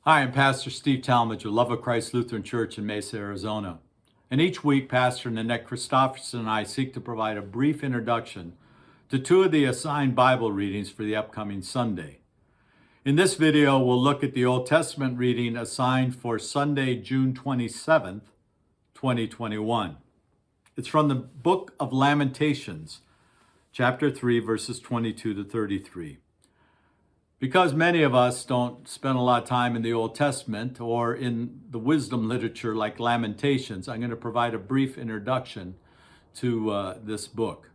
Hi, I'm Pastor Steve Talmage of Love of Christ Lutheran Church in Mesa, Arizona. And each week, Pastor Nanette Christopherson and I seek to provide a brief introduction to two of the assigned Bible readings for the upcoming Sunday. In this video, we'll look at the Old Testament reading assigned for Sunday, June 27th, 2021. It's from the book of Lamentations, chapter 3, verses 22 to 33. Because many of us don't spend a lot of time in the Old Testament or in the wisdom literature like Lamentations, I'm going to provide a brief introduction to this book.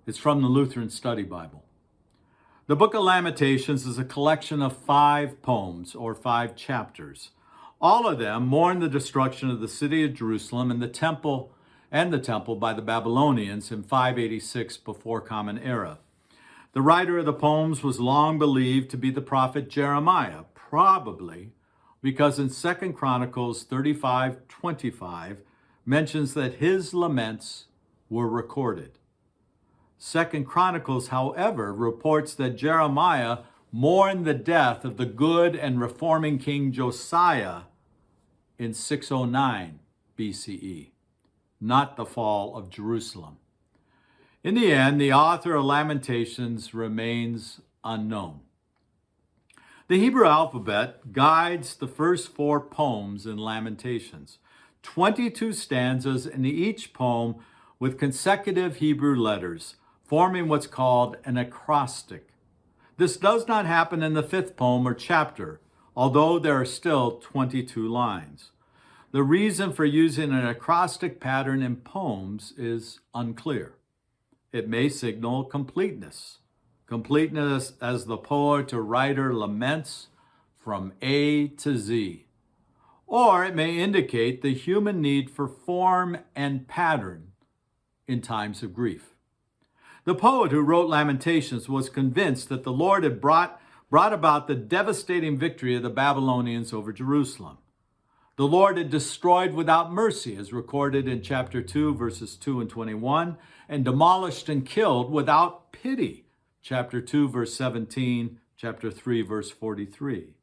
It's from the Lutheran Study Bible. The book of Lamentations is a collection of 5 poems or 5 chapters. All of them mourn the destruction of the city of Jerusalem and the temple by the Babylonians in 586 before Common Era. The writer of the poems was long believed to be the prophet Jeremiah, probably because in 2 Chronicles 35:25 mentions that his laments were recorded. 2 Chronicles, however, reports that Jeremiah mourned the death of the good and reforming king Josiah in 609 BCE, not the fall of Jerusalem. In the end, the author of Lamentations remains unknown. The Hebrew alphabet guides the first 4 poems in Lamentations, 22 stanzas in each poem with consecutive Hebrew letters, forming what's called an acrostic. This does not happen in the 5th poem or chapter, although there are still 22 lines. The reason for using an acrostic pattern in poems is unclear. It may signal completeness as the poet or writer laments from A to Z. Or it may indicate the human need for form and pattern in times of grief. The poet who wrote Lamentations was convinced that the Lord had brought about the devastating victory of the Babylonians over Jerusalem. The Lord had destroyed without mercy, as recorded in chapter 2, verses 2 and 21, and demolished and killed without pity, chapter 2, verse 17, chapter 3, verse 43.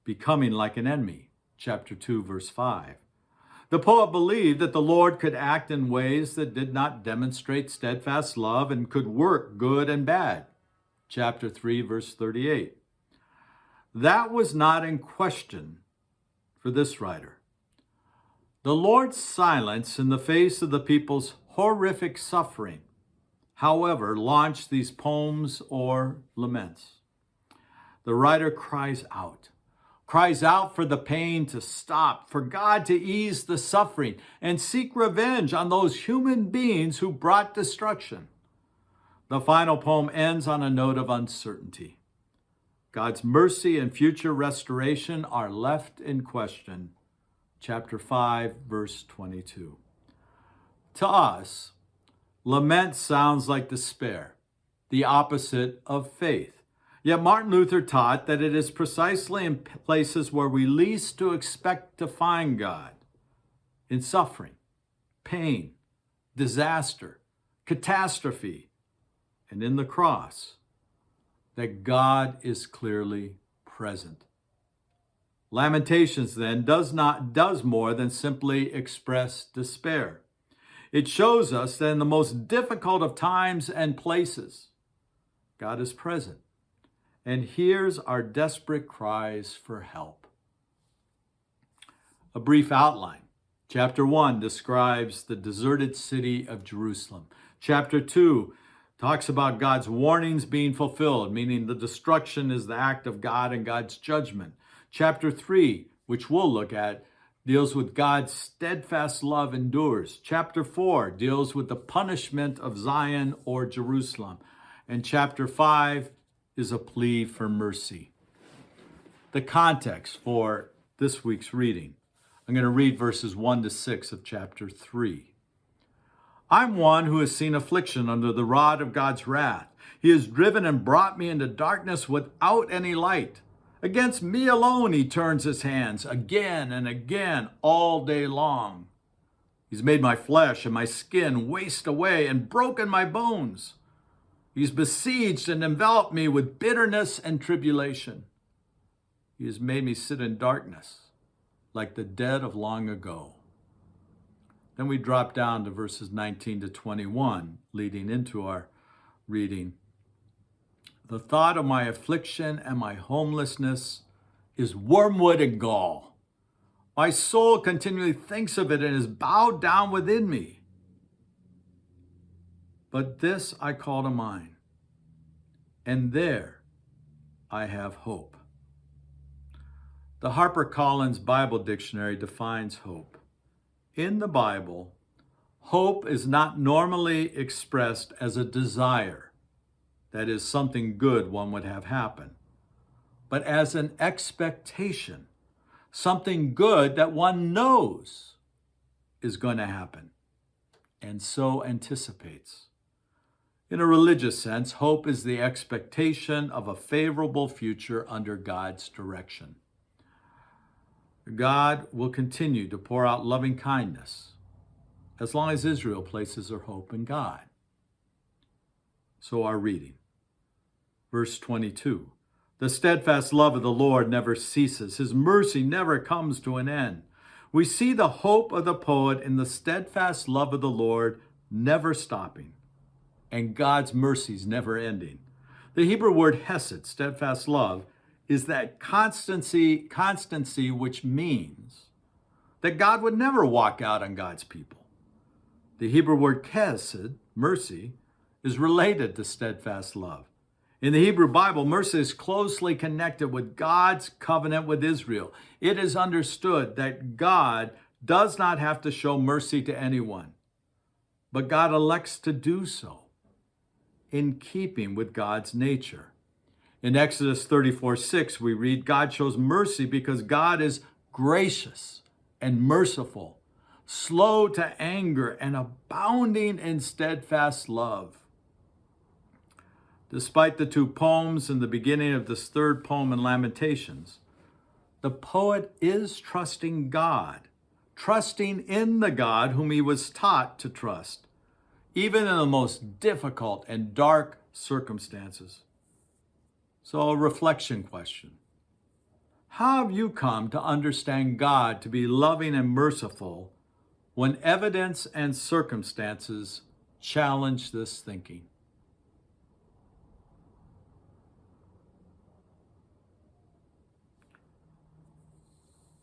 Becoming like an enemy, chapter 2, verse 5. The poet believed that the Lord could act in ways that did not demonstrate steadfast love and could work good and bad, chapter 3, verse 38. That was not in question for this writer. The Lord's silence in the face of the people's horrific suffering, however, launched these poems or laments. The writer cries out for the pain to stop, for God to ease the suffering, and seek revenge on those human beings who brought destruction. The final poem ends on a note of uncertainty. God's mercy and future restoration are left in question. Chapter 5, verse 22. To us, lament sounds like despair, the opposite of faith. Yet Martin Luther taught that it is precisely in places where we least to expect to find God, in suffering, pain, disaster, catastrophe, and in the cross, that God is clearly present. Lamentations, then, does more than simply express despair. It shows us that in the most difficult of times and places, God is present and hears our desperate cries for help. A brief outline. Chapter 1 describes the deserted city of Jerusalem. Chapter 2 talks about God's warnings being fulfilled, meaning the destruction is the act of God and God's judgment. Chapter 3, which we'll look at, deals with God's steadfast love endures. Chapter 4 deals with the punishment of Zion or Jerusalem. And chapter 5 is a plea for mercy. The context for this week's reading. I'm going to read verses 1 to 6 of chapter 3. I'm one who has seen affliction under the rod of God's wrath. He has driven and brought me into darkness without any light. Against me alone he turns his hands again and again all day long. He's made my flesh and my skin waste away and broken my bones. He's besieged and enveloped me with bitterness and tribulation. He has made me sit in darkness like the dead of long ago. Then we drop down to verses 19 to 21, leading into our reading. The thought of my affliction and my homelessness is wormwood and gall. My soul continually thinks of it and is bowed down within me. But this I call to mind, and there I have hope. The HarperCollins Bible Dictionary defines hope. In the Bible, hope is not normally expressed as a desire, that is, something good one would have happen, but as an expectation, something good that one knows is going to happen, and so anticipates. In a religious sense, hope is the expectation of a favorable future under God's direction. God will continue to pour out loving kindness as long as Israel places her hope in God. So our reading. Verse 22. The steadfast love of the Lord never ceases. His mercy never comes to an end. We see the hope of the poet in the steadfast love of the Lord never stopping, and God's mercies never ending. The Hebrew word hesed, steadfast love, is that constancy which means that God would never walk out on God's people. The Hebrew word chesed, mercy, is related to steadfast love. In the Hebrew Bible, mercy is closely connected with God's covenant with Israel. It is understood that God does not have to show mercy to anyone, but God elects to do so in keeping with God's nature. In Exodus 34:6, we read, God shows mercy because God is gracious and merciful, slow to anger, and abounding in steadfast love. Despite the two poems and the beginning of this third poem in Lamentations, the poet is trusting God, trusting in the God whom he was taught to trust, even in the most difficult and dark circumstances. So a reflection question. How have you come to understand God to be loving and merciful when evidence and circumstances challenge this thinking?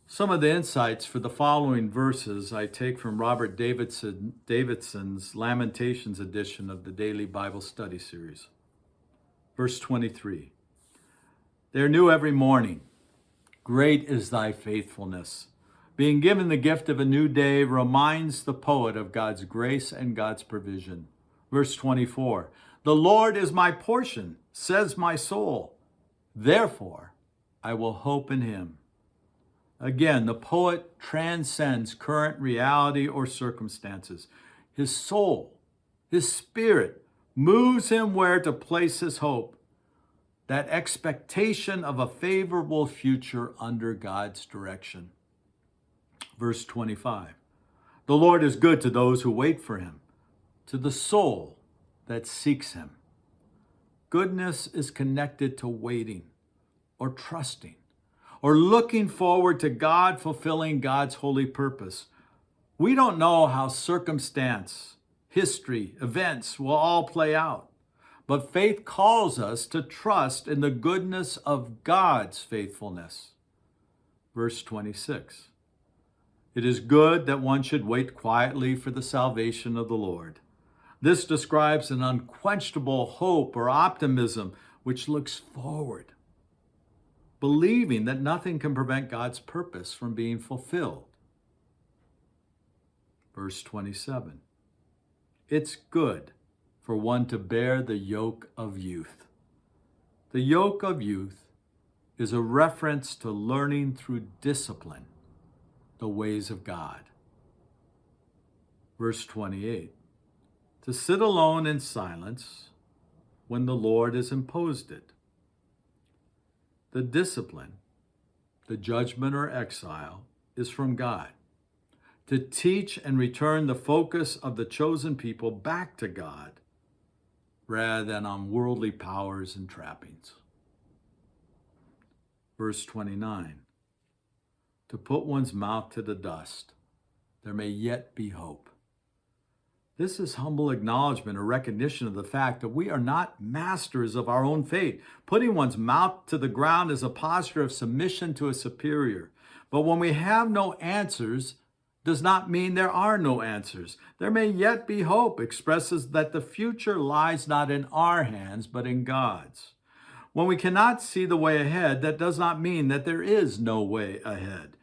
Some of the insights for the following verses I take from Robert Davidson's Lamentations edition of the Daily Bible Study Series. Verse 23. They are new every morning. Great is thy faithfulness. Being given the gift of a new day reminds the poet of God's grace and God's provision. Verse 24. The Lord is my portion, says my soul. Therefore, I will hope in him. Again, the poet transcends current reality or circumstances. His soul, his spirit, moves him where to place his hope. That expectation of a favorable future under God's direction. Verse 25. The Lord is good to those who wait for him, to the soul that seeks him. Goodness is connected to waiting or trusting, or looking forward to God fulfilling God's holy purpose. We don't know how circumstance, history, events will all play out, but faith calls us to trust in the goodness of God's faithfulness. Verse 26. It is good that one should wait quietly for the salvation of the Lord. This describes an unquenchable hope or optimism which looks forward, believing that nothing can prevent God's purpose from being fulfilled. Verse 27. It's good for one to bear the yoke of youth. The yoke of youth is a reference to learning through discipline the ways of God. Verse 28. To sit alone in silence when the Lord has imposed it. The discipline, the judgment or exile, is from God, to teach and return the focus of the chosen people back to God rather than on worldly powers and trappings. Verse 29. To put one's mouth to the dust, there may yet be hope. This is humble acknowledgement or recognition of the fact that we are not masters of our own fate. Putting one's mouth to the ground is a posture of submission to a superior. But when we have no answers, does not mean there are no answers. There may yet be hope, expresses that the future lies not in our hands, but in God's. When we cannot see the way ahead, that does not mean that there is no way ahead.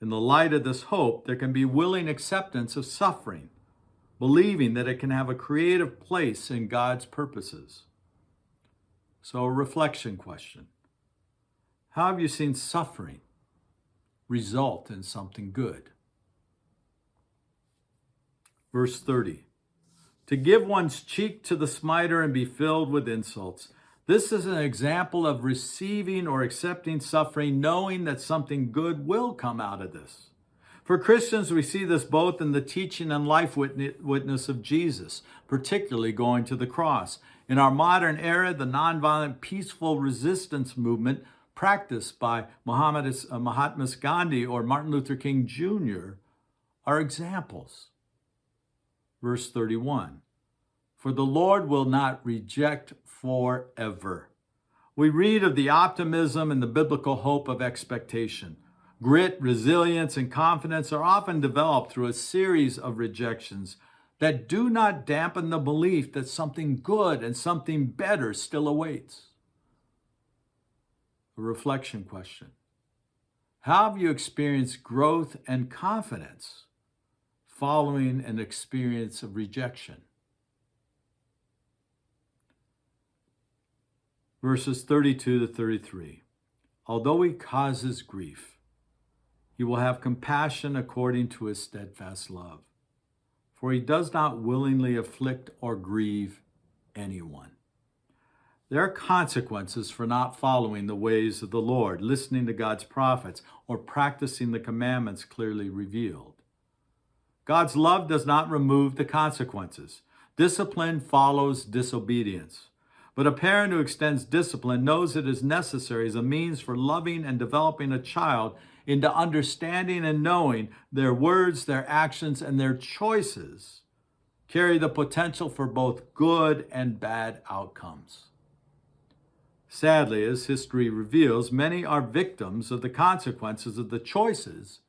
In the light of this hope, there can be willing acceptance of suffering, believing that it can have a creative place in God's purposes. So a reflection question. How have you seen suffering result in something good? Verse 30. To give one's cheek to the smiter and be filled with insults. This is an example of receiving or accepting suffering, knowing that something good will come out of this. For Christians, we see this both in the teaching and life witness of Jesus, particularly going to the cross. In our modern era, the nonviolent, peaceful resistance movement practiced by Mahatma Gandhi or Martin Luther King Jr. are examples. Verse 31, for the Lord will not reject forever. We read of the optimism and the biblical hope of expectation. Grit, resilience, and confidence are often developed through a series of rejections that do not dampen the belief that something good and something better still awaits. A reflection question. How have you experienced growth and confidence following an experience of rejection? Verses 32 to 33. Although he causes grief, he will have compassion according to his steadfast love. For he does not willingly afflict or grieve anyone. There are consequences for not following the ways of the Lord, listening to God's prophets, or practicing the commandments clearly revealed. God's love does not remove the consequences. Discipline follows disobedience. But a parent who extends discipline knows it is necessary as a means for loving and developing a child into understanding and knowing their words, their actions, and their choices carry the potential for both good and bad outcomes. Sadly, as history reveals, many are victims of the consequences of the choices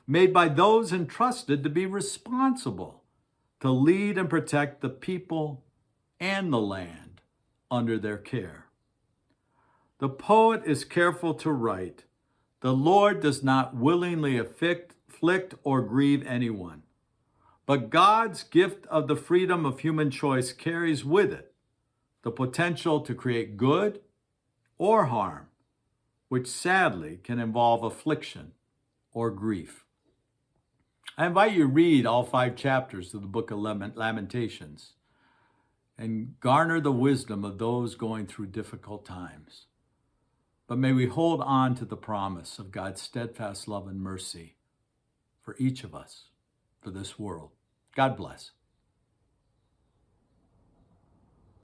made by those entrusted to be responsible to lead and protect the people and the land under their care. The poet is careful to write, the Lord does not willingly afflict or grieve anyone, but God's gift of the freedom of human choice carries with it the potential to create good or harm, which sadly can involve affliction or grief. I invite you to read all 5 chapters of the book of Lamentations and garner the wisdom of those going through difficult times. But may we hold on to the promise of God's steadfast love and mercy for each of us, for this world. God bless.